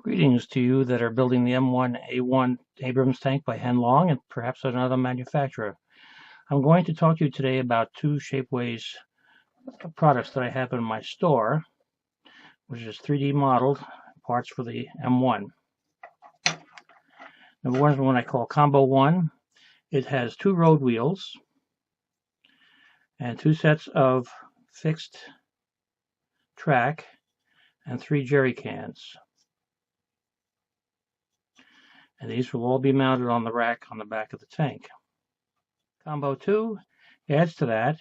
Greetings to you that are building the M1A1 Abrams tank by Henlong and perhaps another manufacturer. I'm going to talk to you today about two Shapeways products that I have in my store, which is 3D modeled parts for the M1. Number one is one I call Combo 1. It has two road wheels and two sets of fixed track and three jerry cans. And these will all be mounted on the rack on the back of the tank. Combo 2 adds to that,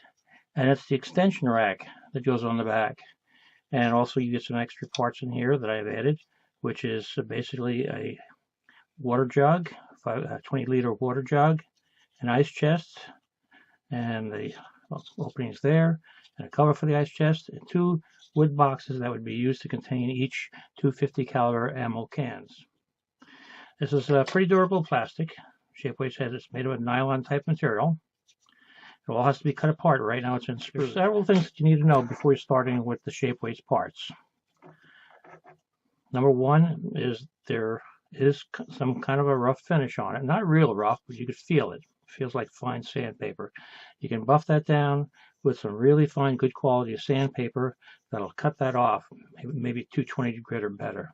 and it's the extension rack that goes on the back. And also you get some extra parts in here that I've added, which is basically a water jug, a 20-liter water jug, an ice chest, and the openings there, and a cover for the ice chest, and two wood boxes that would be used to contain each 250 caliber ammo cans. This is a pretty durable plastic. Shapeways says it's made of a nylon type material. It all has to be cut apart. Right now it's in sprues. There's several things that you need to know before you're starting with the Shapeways parts. Number one is there is some kind of a rough finish on it. Not real rough, but you could feel it. It feels like fine sandpaper. You can buff that down with some really fine, good quality sandpaper that'll cut that off. Maybe 220 grit or better,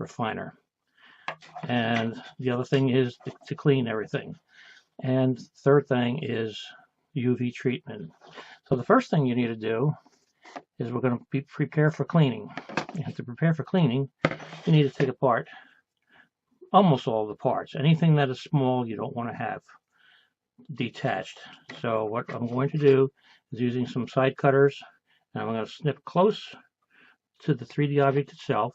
or finer. And the other thing is to clean everything. And third thing is UV treatment. So the first thing you need to do is we're going to prepare for cleaning. And to prepare for cleaning, you need to take apart almost all the parts. Anything that is small you don't want to have detached. So what I'm going to do is using some side cutters, and I'm going to snip close to the 3D object itself.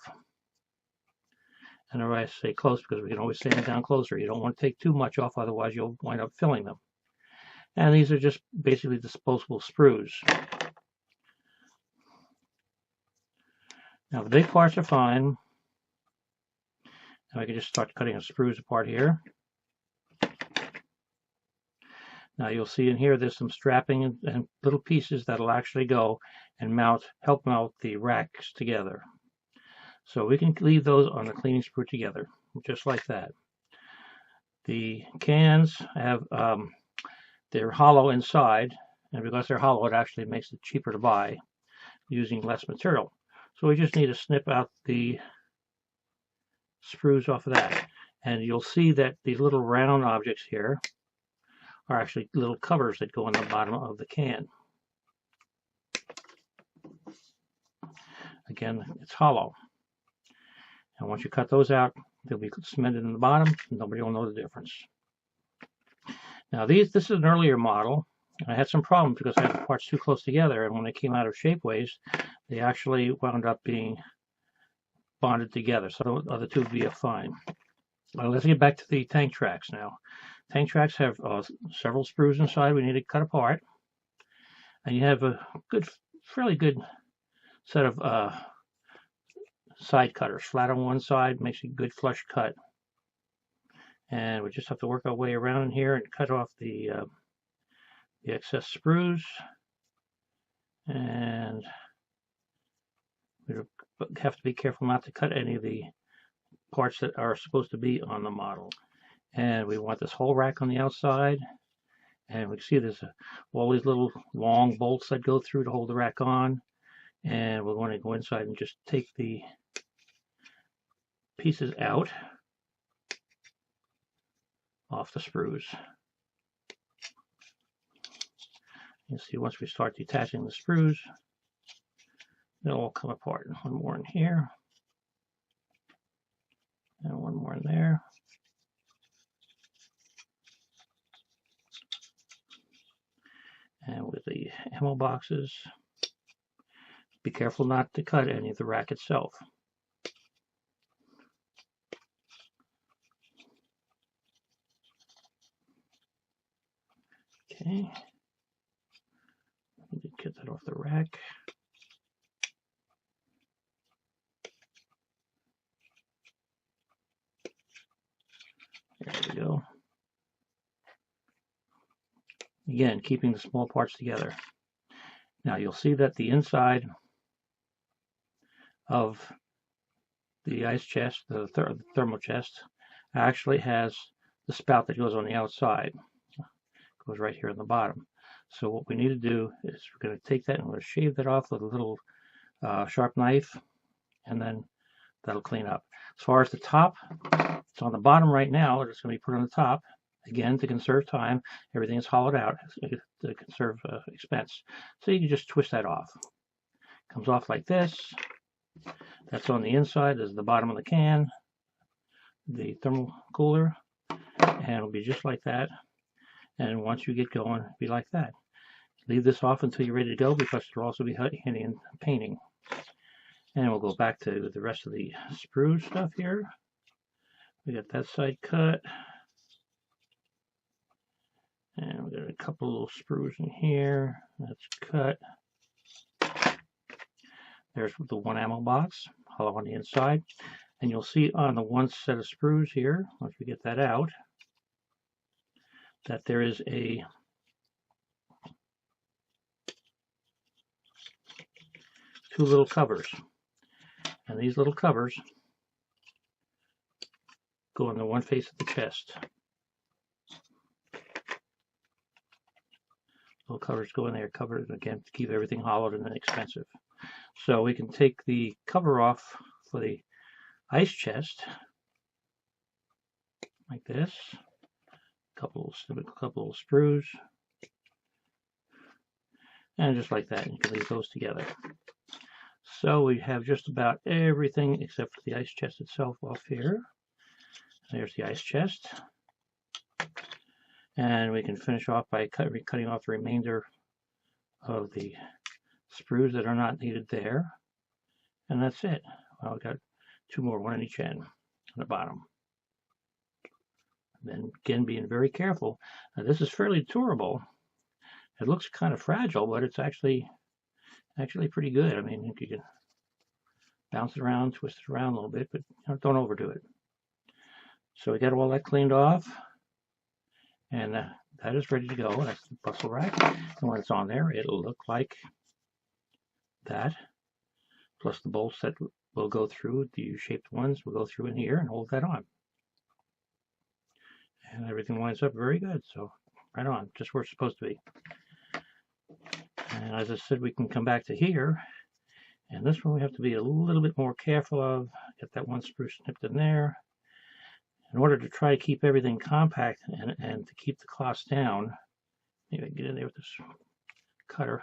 And I say close because we can always sand it down closer. You don't want to take too much off, otherwise you'll wind up filling them. And these are just basically disposable sprues. Now the big parts are fine. Now I can just start cutting the sprues apart here. Now you'll see in here there's some strapping and little pieces that'll actually go and help mount the racks together. So we can leave those on the cleaning sprue together, just like that. The cans have, they're hollow inside, and because they're hollow, it actually makes it cheaper to buy using less material. So we just need to snip out the sprues off of that. And you'll see that these little round objects here are actually little covers that go on the bottom of the can. Again, it's hollow. And once you cut those out, they'll be cemented in the bottom, and nobody will know the difference. Now this is an earlier model. I had some problems because I had the parts too close together, and when they came out of Shapeways, they actually wound up being bonded together. So the other two would be fine. Well, let's get back to the tank tracks now. Tank tracks have several sprues inside we need to cut apart. And you have a fairly good set of side cutters. Flat on one side makes a good flush cut. And we just have to work our way around in here and cut off the excess sprues. And we have to be careful not to cut any of the parts that are supposed to be on the model. And we want this whole rack on the outside. And we can see there's all these little long bolts that go through to hold the rack on. And we're going to go inside and just take the pieces out off the sprues. You see, once we start detaching the sprues, they'll all come apart. One more in here, and one more in there. And with the ammo boxes, be careful not to cut any of the rack itself. Okay, get that off the rack. There we go. Again, keeping the small parts together. Now you'll see that the inside of the ice chest, the thermal chest, actually has the spout that goes on the outside. It goes right here on the bottom. So what we need to do is we're going to take that and we're going to shave that off with a little sharp knife, and then that'll clean up. As far as the top, it's on the bottom right now. It's going to be put on the top. Again, to conserve time, everything is hollowed out to conserve expense. So you can just twist that off. Comes off like this. That's on the inside. This is the bottom of the can, the thermal cooler, and it'll be just like that. And once you get going, it'll be like that. Leave this off until you're ready to go, because it'll also be handy in painting. And we'll go back to the rest of the sprue stuff here. We got that side cut. And we got a couple little sprues in here. That's cut. There's the one ammo box, hollow on the inside. And you'll see on the one set of sprues here, once we get that out, that there is two little covers. And these little covers go on the one face of the chest. Little covers go in there, covered again to keep everything hollowed and inexpensive. So we can take the cover off for the ice chest like this. A couple of sprues, and just like that, you can leave those together. So we have just about everything except for the ice chest itself off here. There's the ice chest. And we can finish off by cutting off the remainder of the sprues that are not needed there. And that's it. Well, we've got two more, one on each end on the bottom. And then again, being very careful. Now, this is fairly durable. It looks kind of fragile, but it's actually pretty good. I mean, you can bounce it around, twist it around a little bit, but don't overdo it. So we got all that cleaned off, and that is ready to go. That's the bustle rack, and when it's on there, it'll look like that. Plus the bolts that will go through, the U-shaped ones, will go through in here and hold that on. And everything lines up very good, so right on, just where it's supposed to be. And as I said, we can come back to here, and this one we have to be a little bit more careful of. Get that one sprue snipped in there. In order to try to keep everything compact and to keep the cost down, maybe I can get in there with this cutter.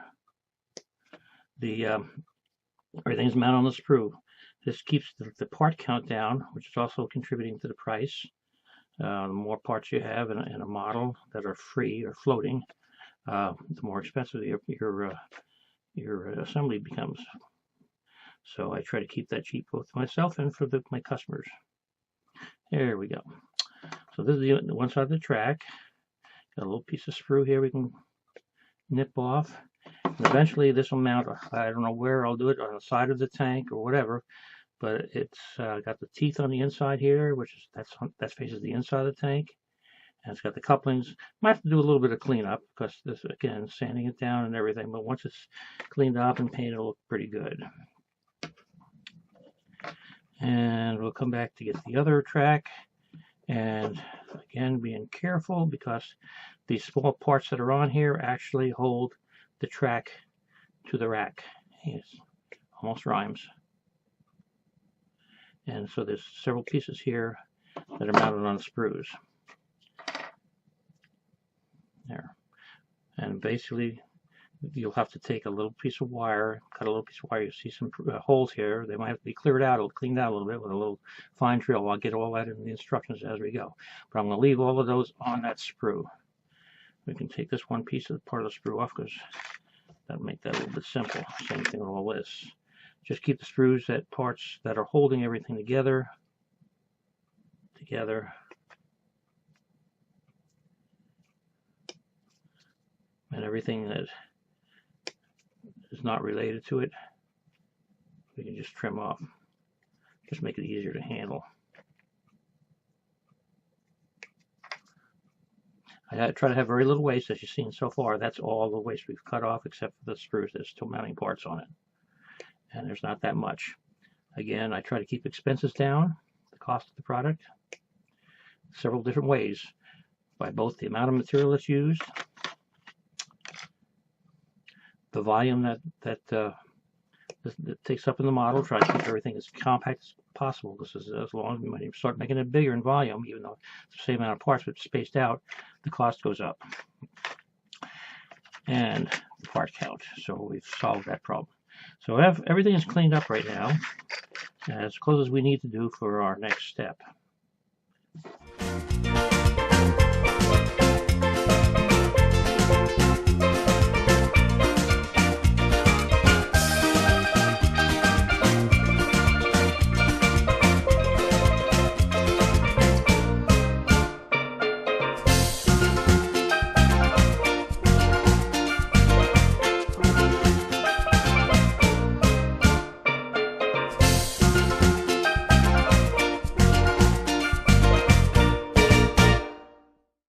Everything's mounted on the sprue. This keeps the part count down, which is also contributing to the price. The more parts you have in a model that are free or floating, the more expensive your assembly becomes. So I try to keep that cheap both for myself and for my customers. There we go. So this is the one side of the track. Got a little piece of sprue here we can nip off. And eventually this will mount, I don't know where I'll do it, on the side of the tank or whatever, but it's got the teeth on the inside here, which is that faces the inside of the tank. And it's got the couplings. Might have to do a little bit of cleanup because this, again, sanding it down and everything, but once it's cleaned up and painted, it'll look pretty good. And we'll come back to get the other track, and again, being careful because these small parts that are on here actually hold the track to the rack. Yes, almost rhymes. And so there's several pieces here that are mounted on sprues. There. And basically, you'll have to take a little piece of wire, cut a little piece of wire. You see some holes here. They might have to be cleared out, or cleaned out a little bit with a little fine drill. I'll get all that in the instructions as we go. But I'm going to leave all of those on that sprue. We can take this one piece of part of the sprue off because that'll make that a little bit simple. Same thing with all this. Just keep the sprues at parts that are holding everything together. And everything that is not related to it, we can just trim off. Just make it easier to handle. I try to have very little waste, as you've seen so far. That's all the waste we've cut off except for the sprues. There's still mounting parts on it. And there's not that much. Again, I try to keep expenses down, the cost of the product, several different ways, by both the amount of material that's used, the volume that takes up in the model. Try to keep everything as compact as possible. This is as long as when you start making it bigger in volume, even though it's the same amount of parts but spaced out, the cost goes up. And the part count. So we've solved that problem. So everything is cleaned up right now, as close as we need to do for our next step.